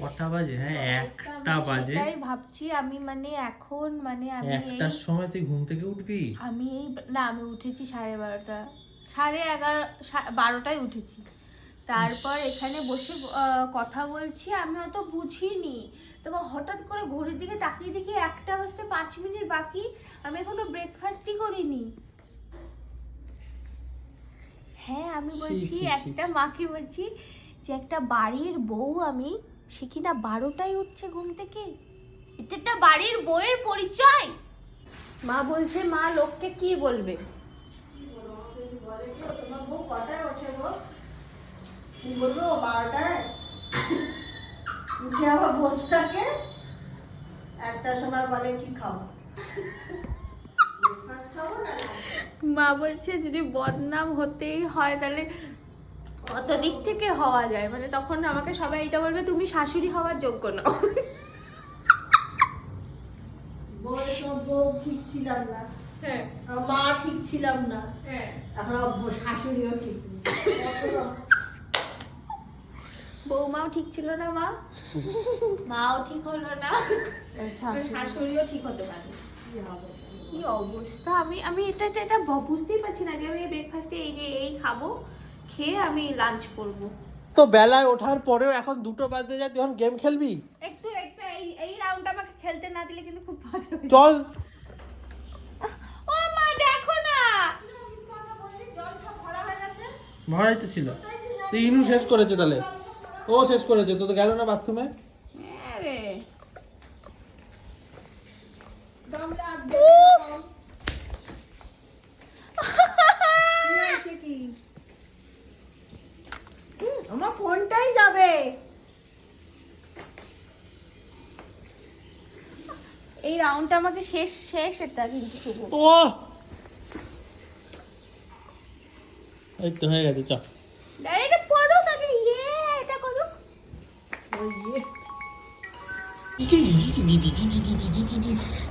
কটা বাজে? হ্যাঁ, 1টা বাজে। সেটাই ভাবছি আমি, মানে এখন মানে আমি 1টার সময় তুই ঘুম থেকে উঠবি? আমি আমি উঠেছি 12:30, 11:30, 12টায় উঠেছি। তারপর এখানে বসে কথা বলছি, আমি অত বুঝিনি। তারপর হঠাৎ করে ঘড়ির দিকে তাকিয়ে দেখি 1টা বাজতে 5 মিনিট বাকি, আমি এখনো ব্রেকফাস্টই করিনি। হ্যাঁ, আমি বলছি একটা মাকে বলছি যে একটা বাড়ির বউ আমি, সে কিনা 12টায় উঠছে ঘুম থেকে। এটা একটা বাড়ির বউয়ের পরিচয়? মা বলছে, মা লোককে কি বলবে? তোমার বউ কটায় ওঠে গো? বলবো 12টায় উঠে আবার বসে থাকে, 1টার সময় বলে কি খাবো? মা বলছে যদি বদনাম হতেই হয় তাহলে কত দিক থেকে হওয়া যায়, মানে তখন আমাকে সবাই এটা বলবে তুমি শাশুড়ি হওয়ার যোগ্য নও। বউ ঠিক ছিলাম না, হ্যাঁ মা ঠিক ছিলাম না, হ্যাঁ, এখন শাশুড়িও ঠিক বৌমাও ঠিক ছিল না, মাও ঠিক হলো না, শাশুড়িও ঠিক হতে পারে। কি অবস্থা! আমি এটা বুঝতেই পারছি না যে আমি ব্রেকফাস্টে এই খাবো, খেয়ে আমি লাঞ্চ করব। তো বেলায় ওঠার পরেও এখন 2টো বাজতে যায়, তুই এখন গেম খেলবি? একটু এই রাউন্ডটা আমাকে খেলতে না দিলে কিন্তু খুব ভালো হবে। চল। ও মা দেখো না, জল সব ভরা হয়ে গেছে। ভরাই তো ছিল। তুই ইনু শেষ করেছে তাহলে? ও শেষ করেছে তো গেল না বাথরুমে? আরে আমার ফোনটাই যাবে। এই রাউন্ডটা আমাকে শেষ এটা কিন্তু শুভ। ও এই তো হয়ে গেছে, চল। এটা পড়ো আগে, এটা করো।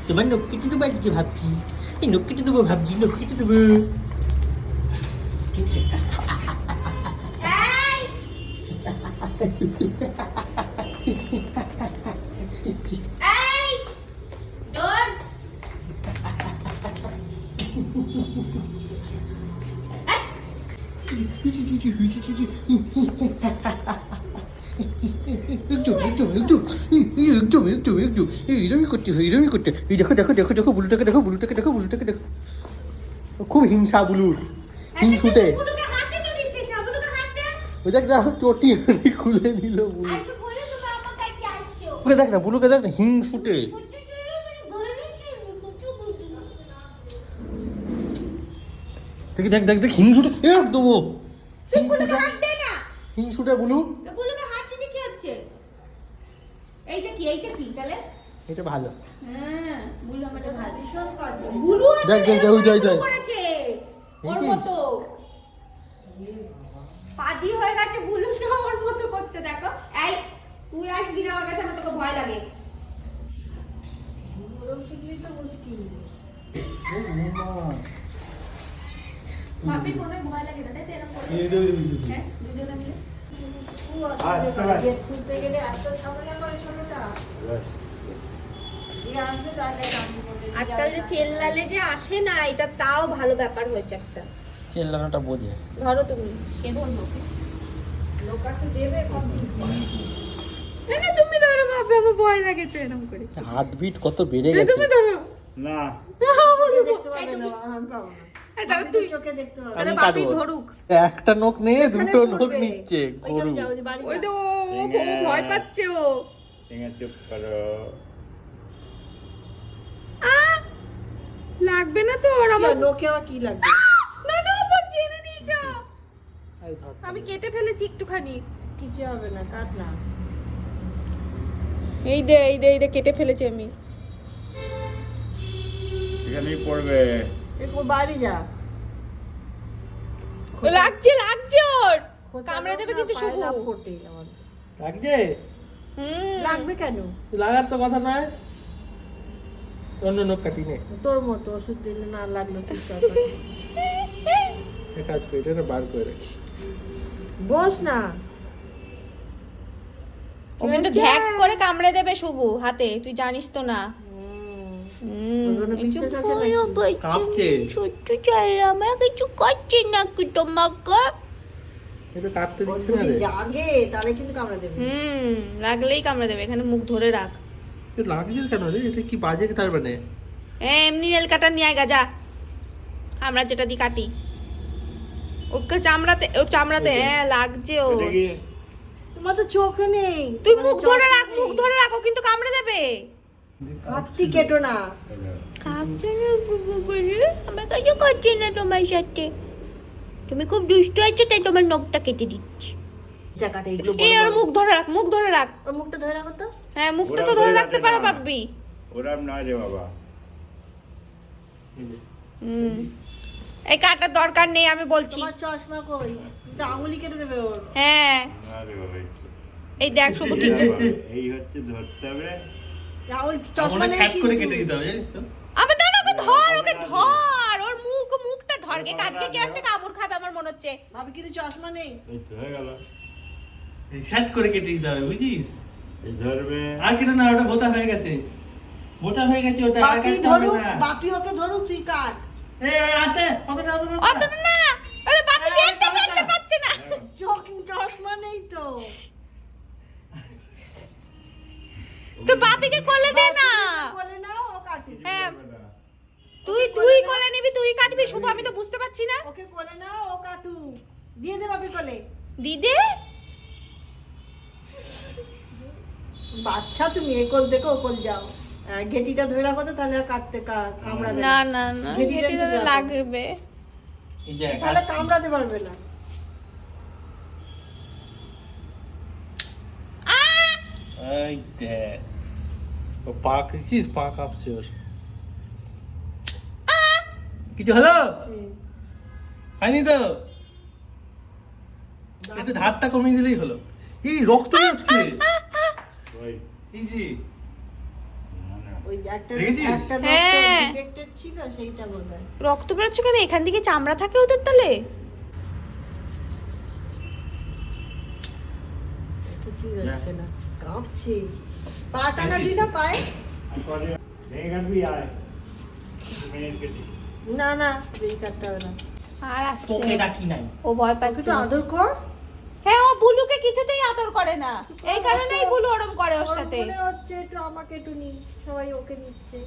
তোমার নখ কেটে দেবো আজকে ভাবছি, এই নখ কেটে দেবো ভাবছি, নখ কেটে দেবো। এই ডন এরমই করতে হয়, এরমই করতে। এই দেখো দেখো দেখো দেখো বুলুটাকে দেখো, বুলুটাকে দেখো, বুলুটাকে দেখো। খুব হিংসা বুলুর, হিংসুটে। বুলুকে হাতে তো দিচ্ছিস না, বুলুকে হাতে। ওই দেখ দেখো চটি খুলে নিল বুলু। আইসো বলে তুমি আমার কাছে আসছো। ওকে দেখ না, বুলুকে দেখ না, হিংসুটে। দেখ দেখ দেখ দেখ হিংসুটে একদম, হিংসুটে, হাত দে না, হিংসুটে বুলু। বুলুকে হাত দিতে কি হচ্ছে? এইটা কি তাহলে? এটা ভালো। হ্যাঁ, বুলু আমাদের ভালো। ভীষণ কাজে। বুলু দেখ, দেখ, দেখ, ওই যাই, যাই। করেছে ওর এই যে। মতো পাজি হয়ে গেছে, বুলুটা ওর মতো করছে দেখো। এই তুই আসবি না আমার কাছে, আমার তোকে ভয় লাগে। ওরম শিখলেই তো মুশকিল। বাপির মনে হয় ভয় লাগে না, তাই তো এরকম করে? হ্যাঁ, দুজনে মিলে। গেট খুলতে গেলে এত ঝামেলা করে ছোটটা। আসবে তাহলে আজকাল যে চেল্লালে যে আসে না, এটা তাও ভালো ব্যাপার হয়েছে একটা। চেল্লানোটা বোঝে। ধরো তুমি, কে ধরবো? লোকাকে দেবে কম না না, তুমি ধরো বাপি, আমার ভয় লাগে তো এরকম করে। হার্টবিট কত বেড়ে না, গেছে। তুমি ধরো। না দেখতে পাবে না, আমি পাবো না। এই দাঁড়া, তুই চোখে দেখতে পাবে। তাহলে আমি বাপি কাটবো। ধরুক। একটা নখ নিয়ে এখানে দুটো নখ পড়বে। নিচ্ছে গরু। ওইখানে যাও, ওই বাড়ি ওই যাও। তো ও ভয় পাচ্ছে ও। ঠেঙে চুপ করো। লাগবে না তো ওর আমার। নোকে আবার কি লাগবে? না না, ওপর জেনে নিয়েছো। এই ধর। আমি কেটে ফেলেছি একটুখানি। কিছু হবে না, কাট না। এই দে কেটে ফেলেছি আমি। এখানেই পড়বে। একটু বাড়ি যা। লাগছে ওর। খোঁচা কামড়ে দেবে দাও না, কিন্তু পায়ে শুভ। না ফোটে আমার। লাগছে? লাগবে কেন? লাগার তো কথা নয়। অন্য নখ কাটি নে। তোর মতো ওষুধ দিলে না লাগলো ঠিক আছে। এক কাজ করি, এটা বার করে রাখি। বস না। ও কিন্তু ধ্যাক করে কামড়ে দেবে শুভু হাতে, তুই জানিস তো না। ওগুলো বিশ্বাস আছে নাকি? কাঁপছে। ছোট্ট চাইলে আমার কিছু করছে নাকি তোমাকে? এটা কাটতে ও দিচ্ছে না যদি রে। জাগে তাহলে কিন্তু কামড়ে দেবে। লাগলেই কামড়ে দেবে, এখানে মুখ ধরে রাখ। এটা লাগছে কেন রে? এটা কি বাজে তার মানে? এমনি নেল কাটার নিয়ে আয় গাজা, আমরা যেটা দিয়ে কাটি ওকে চামড়াতে, ও চামড়াতে হ্যাঁ লাগছে ও। এটা কি তোমার তো চোখ নেই। তুই তোমার মুখ চোখ ধরে রাখ, নেই। মুখ ধরে রাখ, ও কিন্তু কামড়ে দেবে। হাতটি কেটো না। কামড়ে দেবে, আমার কাছে করছে না তোমার সাথে। তুমি খুব দুষ্ট আছো তাই তোমার নখটা কেটে দিচ্ছি। এটা কাটে এগুলো এই বড় ওর বড়। মুখ ধরে রাখ, মুখ ধরে রাখ। ওর মুখটা ধরে রাখো তো। হ্যাঁ মুখটা ওরা তো ধরে ধরে রাখতে রাখে পারো না। বাপ্পি। ওরম না রে বাবা। হুম, এই কাটার দরকার নেই আমি বলছি। তোমার চশমা কই? তো আঙুলি কেটে দেবে ওর। হ্যাঁ না রে বাবা, এই তো। এই দেখ শুভ ঠিক এই বাবা, এই হচ্ছে ধরতে হবে। রাহুল চশমা আমরা নেই খ্যাট করে কেটে কিন্তু। দিতে হবে জানিস তো? আমার না না ওকে ধর, ওকে ধর, ওর মুখটা ধর, গে কাটকে কেউ একটা কামড় খাবে আমার মনে হচ্ছে। ভাবি কিন্তু চশমা নেই। এই তো হয়ে গেল। এই খ্যাট করে কেটে দিতে হবে বুঝিস? এই ধরবে। আর কেটে না, ওটা বোতা হয়ে গেছে। বোতা হয়ে গেছে ওটা, আর বাপি কাটতে হবে ধরুক, না। বাপি ওকে ধরুক, তুই কাট। এই আস্তে, অতটা অত না, আরে বাপি দেখতে ফেলতে পারছে না। চশমা নেই তো। তুই বাপিকে কোলে দে না। বলে নাও, ও কাটুক। হ্যাঁ তুই কোলে নিবি, তুই কাটবি শুভ, আমি তো বুঝতে পারছি না। ওকে কোলে নাও, ও কাটুক। দিয়ে দে বাপি কোলে। দিদে বাচ্চা তুমি এ কোল থেকে ও কোল যাও। ঘেটিটা ধরে রাখো তো, তাহলে আর কাটতে কামড়াবে না না। না না, ঘেটিটা ঘেটে ধরে রাখো। লাগবে। এই যে তাহলে কামড়াতে পারবে না। এই দেখ, ও পা খেয়েছিস, পা কাঁপছে ওর। কিছু হলো? হয়নি তো? একটু ধারটা কমিয়ে দিলেই হলো। এই রক্ত বেরোচ্ছে। ওই এই যে না না। ওই একটা দেখেছিস? একটা হ্যাঁ। ডিফেক্টেড ছিল, সেইটা বোধহয়। রক্ত বেরোচ্ছে কেন? এখান থেকে চামড়া থাকে ওদের তাহলে। কিছুই হচ্ছে না, কাঁপছে। পা টানা দিই না পায়ে? আর পরে ভেঙে কাটবি আয়। মিনিট কেটে। না না, বেশি কাটতে হবে না। আর আসছে তোকে ডাকি নাই। ও ভয় ওকে পাচ্ছে। একটু আদর কর। হ্যাঁ ও বুলুকে কিছুতেই আদর করে না, এই কারণেই বুলু ওরম করে ওর ওর সাথে। মনে হচ্ছে একটু আমাকে একটু নি, সবাই ওকে নিচ্ছে।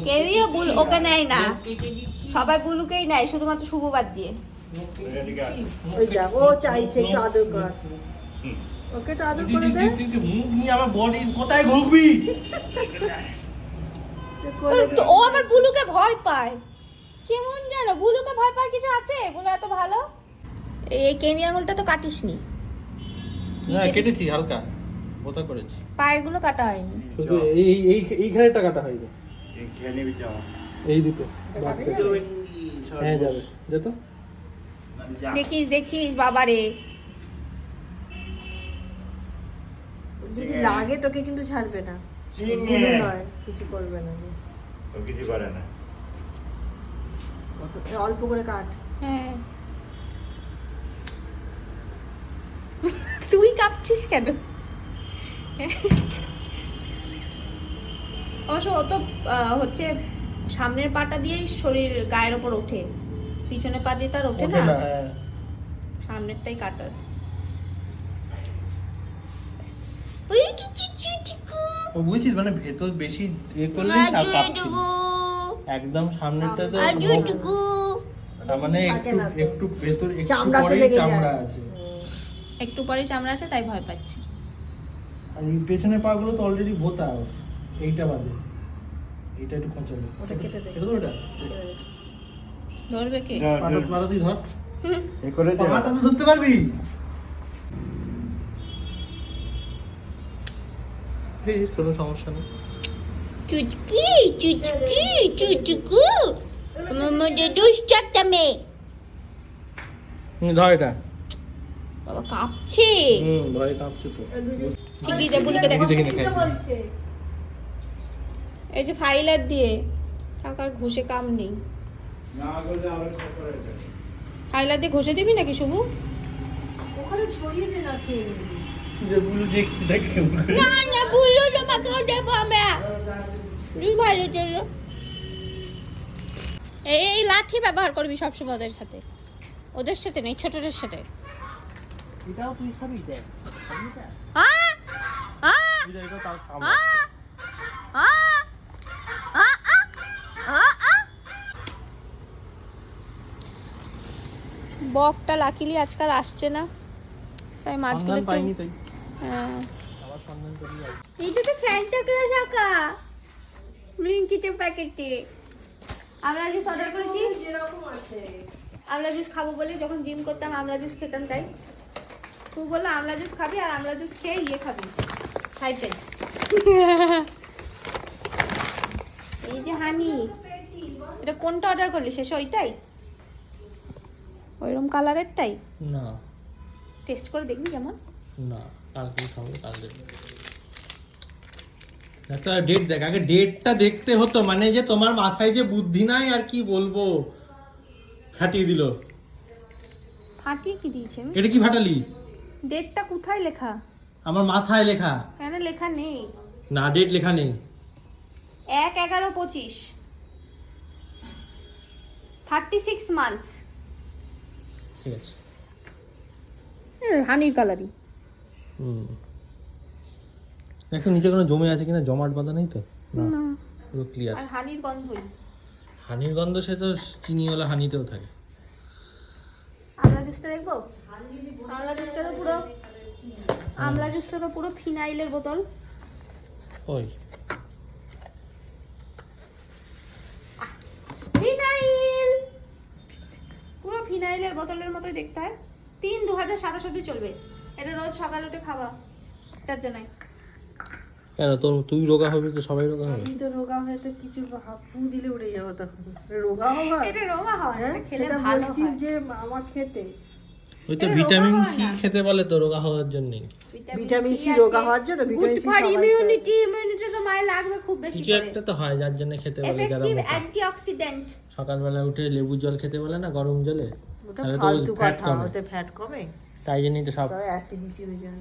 কেউই বুল ওকে নেয় না, মুখ কেটে দিচ্ছি। সবাই বুলুকেই নেয় শুধুমাত্র শুভ বাদ দিয়ে। মুখ কেটে এদিকে আয়। দিচ্ছি। ওই দেখ, ও চাইছে একটু আদর কর। হুম। ওকে একটু আদর করে দে। মুখ নিয়ে আমার বডি কোথায় ঘুরবি? তুই কোলে তো ও আবার বুলুকে ভয় পায় কেমন জানো? বুলুকে ভয় পায় কিছু আছে? বুলু এত ভালো। এই কেনি আঙুলটা তো কাটিসনি, কি হ্যাঁ কেটে- কেটেছি হালকা, বোতা করেছি। পায়ের গুলো কাটা হয়নি। শুধু এইখানেটা কাটা হয়নি। এই খেয়ে নিবি চাও। এই দুটো এটা বাদ কাটে গেছে। যাবে? হ্যাঁ যাবে, যেত। দেখিস দেখিস বাবারে। যদি লাগে তোকে কিন্তু ছাড়বে না। চিনে। বুলু নয়, কিছু করবে না। ও কিছু করে না। অল্প করে কাট। হ্যাঁ তুই কাঁপছিস কেন? অবশ্য ও তো হচ্ছে সামনের পাটা দিয়েই শরীর গায়ের ওপর ওঠে, পিছনের পা দিয়ে তো আর ওঠে না, হ্যাঁ। সামনেরটাই কাটা। ওই কি চিচুচিকু ও বুঝছিস, মানে ভেতর বেশি করলেই কাঁপছে। একদম সামনেরটা তো আজুটুকু তার মানে থাকে একটু না তো। একটু ভেতর একটু চামড়াতে পরেই লেগে চামড়া যায়। আছে। একটু পরে চামড়া আছে তাই ভয় পাচ্ছে। আর এই পেছনের পা গুলো তো অলরেডি ভোতা ওর। এইটা বাদে এইটা একটু খোঁচালো। ওটা কেটে দে। কেটে দেবো এটা? ধরবে কে? ধর, পাটা ধর। পাটা তুই ধর। এ করে দে। পাটা তো ধরতে পারবি। প্লিজ, কোনো সমস্যা নেই। চুটকি চুটকি চুটকু মামা দে দুষ্টাটা মেয়ে। ধর এটা। বাবা কাঁপছে। ভয় কাঁপছে তো। ঠিকই দে, বুলুকে দে। দেখি, কি বলছে? এই যে ফাইলার দিয়ে টাকার ঘষে কাম নেই। না করলে আবার কি করে দে। ফাইলার দিয়ে ঘষে দিবি নাকি শুভু? ওখানে ছড়িয়ে দে না, খেয়ে নিবি। বুলু দেখছি দেখ কেমন করে। না না বুলু তোমাকেও দেবো আমরা। তুই ভালো চলো। এই লাঠি ব্যবহার করবি সবসময় ওদের সাথে, ওদের সাথে নেই, ছোটদের সাথে। এটাও তুই খাবি দেখ, খাবি না? এটাও তাও খাবো। বকটা লাকিলি আজকাল আসছে না, তাই মাছগুলো সন্ধান একটু পাইনি তাই হ্যাঁ। আবার সন্ধান করি যাই। এইটা তো স্যান্টা ক্লজ আঁকা ব্লিঙ্কিটের প্যাকেটে। আমরা জুস অর্ডার করেছি, যেরকম আছে আমলা জুস খাবো বলে, যখন জিম করতাম আমলা জুস খেতাম, তাই তুই বললো আমলা জুস খাবি, আর আমলা জুস খেয়ে ইয়ে খাবি, খাইটাই। এই যে হানি, এটা কোনটা অর্ডার করলি শেষ? ওইটাই, ওইরকম কালারেরটাই। না টেস্ট করে দেখবি কেমন। না কালকে খাবো, কালকে একটা ডেট দেখ, আগে ডেটটা দেখতে হতো, মানে যে তোমার মাথায় যে বুদ্ধি নাই আর কি বলবো, ফাটিয়ে দিল। ফাটিয়ে কি দিয়েছে? এটা কি ফাটালি? ডেটটা কোথায় লেখা? আমার মাথায় লেখা। কেন লেখা নেই? না ডেট লেখা নেই। 1/11/25 36 মান্থস। ঠিক আছে। হানির কালারই। এখন নিচে কোনো জমে আছে কিনা, জমাট বাঁধা নেই তো? না না, পুরো ক্লিয়ার। আর হানির গন্ধই। হানির গন্ধ সে তো চিনিওয়ালা হানিতেও থাকে। আমলা জুসটা দেখবো? আমলা জুসটা তো পুরো, আমলা জুসটা তো পুরো ফিনাইলের বোতল। ওই ফিনাইল, পুরো ফিনাইলের বোতলের মতোই দেখতে হয়। 3/2027 চলবে। এটা রোজ সকালে উঠে খাওয়া, যার জন্য। কেন তোর, তুই রোগা হবি তো সবাই রোগা হবে? আমি তো রোগা হয়ে তো কিছু ফু দিলে উড়ে যাবো, তখন রোগা হওয়া। এটা রোগা হয়, হ্যাঁ এটা খেলে সেটা ভালো বলছিস হয়। যে আমার খেতে ওই তো এটা ভিটামিন রোগা হয় সি না। খেতে বলে তো রোগা হওয়ার জন্যই। ভিটামিন সি আছে। রোগা হওয়ার জন্য, গুড ভিটামিন সি ফর সবাই ইমিউনিটি, ইমিউনিটি তো মায়ের লাগবে খুব বেশি কিছু করে। একটা তো হয় যার জন্য খেতে বলে, যারা এফেক্টিভ মোটা। অ্যান্টিঅক্সিডেন্ট। সকালবেলা উঠে লেবু জল খেতে বলে না, গরম জলে, ওটা তাহলে তো ফালতু ফ্যাট কথা, কমে। ওতে ফ্যাট কমে, তাই জন্যই তো সব অ্যাসিডিটি হয়ে যায়।